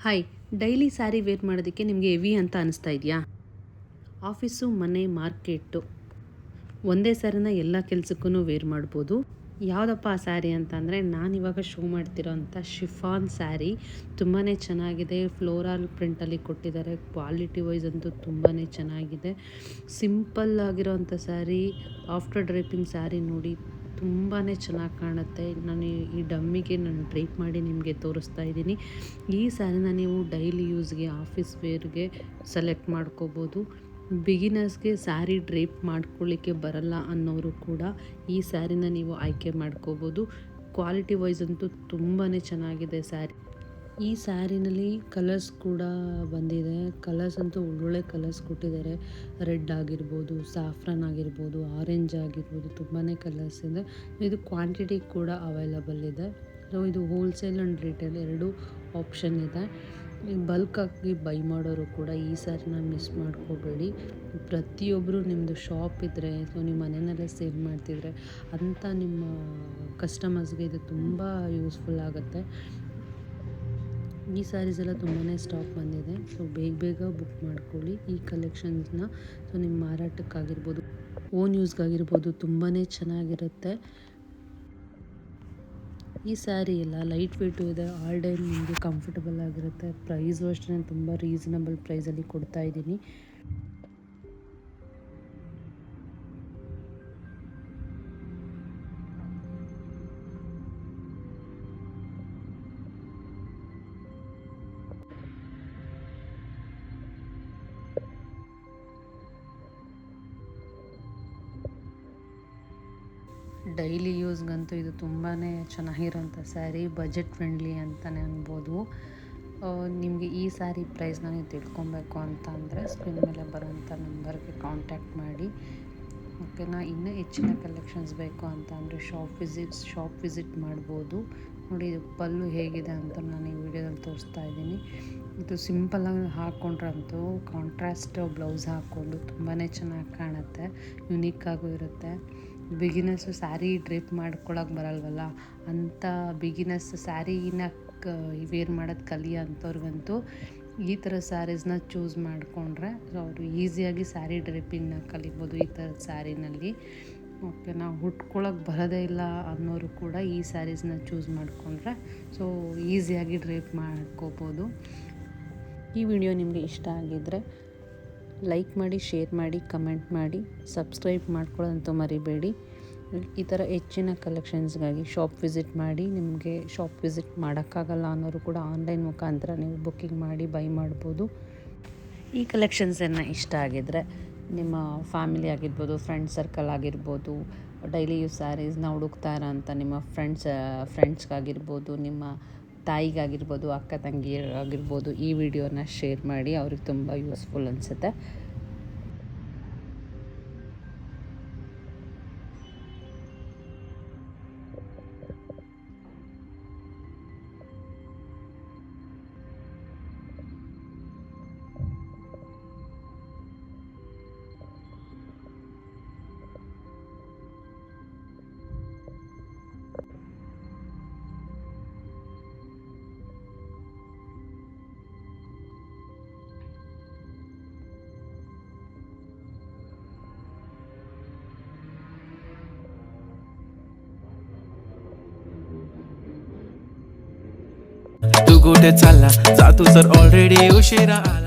Hi, daily sari wear ಮಾಡೋದಕ್ಕೆ ನಿಮಗೆ heavy ಅಂತ ಅನಿಸ್ತಾ ಇದೆಯಾ? ಆಫೀಸು, ಮನೆ, ಮಾರ್ಕೆಟು ಒಂದೇ ಸ್ಯಾರಿನ ಎಲ್ಲ ಕೆಲಸಕ್ಕೂ ವೇರ್ ಮಾಡ್ಬೋದು. ಯಾವುದಪ್ಪ ಆ ಸ್ಯಾರಿ ಅಂತಂದರೆ, ನಾನಿವಾಗ ಶೋ ಮಾಡ್ತಿರೋಂಥ ಶಿಫಾನ್ ಸ್ಯಾರಿ. ತುಂಬಾ ಚೆನ್ನಾಗಿದೆ. ಫ್ಲೋರಲ್ ಪ್ರಿಂಟಲ್ಲಿ ಕೊಟ್ಟಿದ್ದಾರೆ. ಕ್ವಾಲಿಟಿ ವೈಸ್ ಅಂತೂ ತುಂಬಾ ಚೆನ್ನಾಗಿದೆ. ಸಿಂಪಲ್ ಆಗಿರೋಂಥ ಸ್ಯಾರಿ, ಆಫ್ಟರ್ ಡ್ರೇಪಿಂಗ್ ಸ್ಯಾರಿ ನೋಡಿ ತುಂಬಾ ಚೆನ್ನಾಗಿ ಕಾಣುತ್ತೆ. ನಾನು ಈ ಡಮ್ಮಿಗೆ ಡ್ರೇಪ್ ಮಾಡಿ ನಿಮಗೆ ತೋರಿಸ್ತಾ ಇದ್ದೀನಿ. ಈ ಸ್ಯಾರಿನ ನೀವು ಡೈಲಿ ಯೂಸ್ಗೆ, ಆಫೀಸ್ ವೇರ್ಗೆ ಸೆಲೆಕ್ಟ್ ಮಾಡ್ಕೋಬೋದು. ಬಿಗಿನರ್ಸ್ಗೆ ಸ್ಯಾರಿ ಡ್ರೇಪ್ ಮಾಡ್ಕೊಳ್ಳಿಕ್ಕೆ ಬರಲ್ಲ ಅನ್ನೋರು ಕೂಡ ಈ ಸ್ಯಾರಿನ ನೀವು ಆಯ್ಕೆ ಮಾಡ್ಕೋಬೋದು. ಕ್ವಾಲಿಟಿ ವೈಸ್ ಅಂತೂ ತುಂಬಾ ಚೆನ್ನಾಗಿದೆ ಸ್ಯಾರಿ. ಈ ಸ್ಯಾರಿನಲ್ಲಿ ಕಲರ್ಸ್ ಕೂಡ ಬಂದಿದೆ. ಕಲರ್ಸ್ ಅಂತೂ ಒಳ್ಳೊಳ್ಳೆ ಕಲರ್ಸ್ ಕೊಟ್ಟಿದ್ದಾರೆ. ರೆಡ್ ಆಗಿರ್ಬೋದು, ಸಾಫ್ರನ್ ಆಗಿರ್ಬೋದು, ಆರೆಂಜ್ ಆಗಿರ್ಬೋದು, ತುಂಬಾ ಕಲರ್ಸ್ ಇದೆ. ಇದು ಕ್ವಾಂಟಿಟಿ ಕೂಡ ಅವೈಲಬಲ್ ಇದೆ. ಸೊ ಇದು ಹೋಲ್ಸೇಲ್ ಆ್ಯಂಡ್ ರಿಟೇಲ್ ಎರಡೂ ಆಪ್ಷನ್ ಇದೆ. ಬಲ್ಕಾಗಿ ಬೈ ಮಾಡೋರು ಕೂಡ ಈ ಸ್ಯಾರಿನ ಮಿಸ್ ಮಾಡ್ಕೋಬೇಡಿ. ಪ್ರತಿಯೊಬ್ಬರು ನಿಮ್ಮದು ಶಾಪ್ ಇದ್ದರೆ, ಸೊ ನೀವು ಮನೆಯಲ್ಲೇ ಸೇಲ್ ಮಾಡ್ತಿದ್ರೆ ಅಂಥ ನಿಮ್ಮ ಕಸ್ಟಮರ್ಸ್ಗೆ ಇದು ತುಂಬ ಯೂಸ್ಫುಲ್ ಆಗುತ್ತೆ. ಈ ಸ್ಯಾರೀಸ್ ಎಲ್ಲ ತುಂಬಾ ಸ್ಟಾಕ್ ಬಂದಿದೆ. ಸೊ ಬೇಗ ಬುಕ್ ಮಾಡ್ಕೊಳ್ಳಿ ಈ ಕಲೆಕ್ಷನ್ಸ್ನ. ಸೊ ನಿಮ್ಮ ಮಾರಾಟಕ್ಕಾಗಿರ್ಬೋದು, ಓನ್ ಯೂಸ್ಗಾಗಿರ್ಬೋದು ತುಂಬಾ ಚೆನ್ನಾಗಿರುತ್ತೆ. ಈ ಸ್ಯಾರಿ ಎಲ್ಲ ಲೈಟ್ ವೇಟು ಇದೆ. ಆಲ್ ಟೈಮ್ ನಿಮಗೆ ಕಂಫರ್ಟಬಲ್ ಆಗಿರುತ್ತೆ. ಪ್ರೈಸು ಅಷ್ಟೇ ತುಂಬ ರೀಸನಬಲ್ ಪ್ರೈಸಲ್ಲಿ ಕೊಡ್ತಾ ಇದ್ದೀನಿ. ಡೈಲಿ ಯೂಸ್ಗಂತೂ ಇದು ತುಂಬಾ ಚೆನ್ನಾಗಿರೋಂಥ ಸ್ಯಾರಿ. ಬಜೆಟ್ ಫ್ರೆಂಡ್ಲಿ ಅಂತಲೇ ಅನ್ಬೋದು. ನಿಮಗೆ ಈ ಸ್ಯಾರಿ ಪ್ರೈಸ್ನ ನೀವು ತಿಳ್ಕೊಬೇಕು ಅಂತ ಅಂದರೆ ಸ್ಕ್ರೀನ್ ಮೇಲೆ ಬರೋಂಥ ನಂಬರ್ಗೆ ಕಾಂಟ್ಯಾಕ್ಟ್ ಮಾಡಿ. ಓಕೆನಾ? ಇನ್ನೂ ಹೆಚ್ಚಿನ ಕಲೆಕ್ಷನ್ಸ್ ಬೇಕು ಅಂತ ಅಂದರೆ ಶಾಪ್ ವಿಸಿಟ್ ಮಾಡ್ಬೋದು. ನೋಡಿ, ಇದು ಪಲ್ಲು ಹೇಗಿದೆ ಅಂತ ನಾನು ಈ ವಿಡಿಯೋದಲ್ಲಿ ತೋರಿಸ್ತಾ ಇದ್ದೀನಿ. ಇದು ಸಿಂಪಲ್ಲಾಗಿ ಹಾಕ್ಕೊಂಡ್ರಂತೂ ಕಾಂಟ್ರಾಸ್ಟ್ ಬ್ಲೌಸ್ ಹಾಕ್ಕೊಂಡು ತುಂಬಾ ಚೆನ್ನಾಗಿ ಕಾಣುತ್ತೆ. ಯುನೀಕಾಗೂ ಇರುತ್ತೆ. ಬಿಗಿನರ್ಸು ಸ್ಯಾರಿ ಡ್ರೇಪ್ ಮಾಡ್ಕೊಳಕ್ಕೆ ಬರಲ್ವಲ್ಲ, ಅಂಥ ಬಿಗಿನರ್ಸ್ ಸ್ಯಾರಿನ ವೇರ್ ಮಾಡೋದು ಕಲಿಯೋ ಅಂಥವ್ರಿಗಂತೂ ಈ ಥರ ಸ್ಯಾರೀಸ್ನ ಚೂಸ್ ಮಾಡಿಕೊಂಡ್ರೆ ಅವರು ಈಸಿಯಾಗಿ ಸ್ಯಾರಿ ಡ್ರೇಪಿಂಗ್ನ ಕಲಿಬೋದು ಈ ಥರದ ಸ್ಯಾರಿನಲ್ಲಿ. ಓಕೆ, ನಾವು ಉಟ್ಕೊಳಕ್ಕೆ ಬರೋದೇ ಇಲ್ಲ ಅನ್ನೋರು ಕೂಡ ಈ ಸ್ಯಾರೀಸ್ನ ಚೂಸ್ ಮಾಡಿಕೊಂಡ್ರೆ ಸೊ ಈಸಿಯಾಗಿ ಡ್ರೇಪ್ ಮಾಡ್ಕೋಬೋದು. ಈ ವಿಡಿಯೋ ನಿಮಗೆ ಇಷ್ಟ ಆಗಿದ್ದರೆ ಲೈಕ್ ಮಾಡಿ, ಶೇರ್ ಮಾಡಿ, ಕಮೆಂಟ್ ಮಾಡಿ, ಸಬ್ಸ್ಕ್ರೈಬ್ ಮಾಡ್ಕೊಳ್ಳೋದಂತೂ ಮರಿಬೇಡಿ. ಈ ಥರ ಹೆಚ್ಚಿನ ಕಲೆಕ್ಷನ್ಸ್ಗಾಗಿ ಶಾಪ್ ವಿಸಿಟ್ ಮಾಡಿ. ನಿಮಗೆ ಶಾಪ್ ವಿಸಿಟ್ ಮಾಡೋಕ್ಕಾಗಲ್ಲ ಅನ್ನೋರು ಕೂಡ ಆನ್ಲೈನ್ ಮುಖಾಂತರ ನೀವು ಬುಕ್ಕಿಂಗ್ ಮಾಡಿ ಬೈ ಮಾಡ್ಬೋದು. ಈ ಕಲೆಕ್ಷನ್ಸ್ ಇಷ್ಟ ಆಗಿದ್ದರೆ ನಿಮ್ಮ ಫ್ಯಾಮಿಲಿ ಆಗಿರ್ಬೋದು, ಫ್ರೆಂಡ್ ಸರ್ಕಲ್ ಆಗಿರ್ಬೋದು, ಡೈಲಿ ಯೂಸ್ ಸ್ಯಾರೀಸ್ನ ಹುಡುಕ್ತಾ ಇರೋಂಥ ನಿಮ್ಮ ಫ್ರೆಂಡ್ಸ್ಗಾಗಿರ್ಬೋದು, ನಿಮ್ಮ ತಾಯಿಗಾಗಿರ್ಬೋದು, ಅಕ್ಕ ತಂಗಿಯರಾಗಿರ್ಬೋದು ಈ ವಿಡಿಯೋನ ಶೇರ್ ಮಾಡಿ. ಅವ್ರಿಗೆ ತುಂಬ ಯೂಸ್ಫುಲ್ ಅನಿಸುತ್ತೆ. तू कुठे चालला जा, तू जर ऑलरेडी उशिरा आला.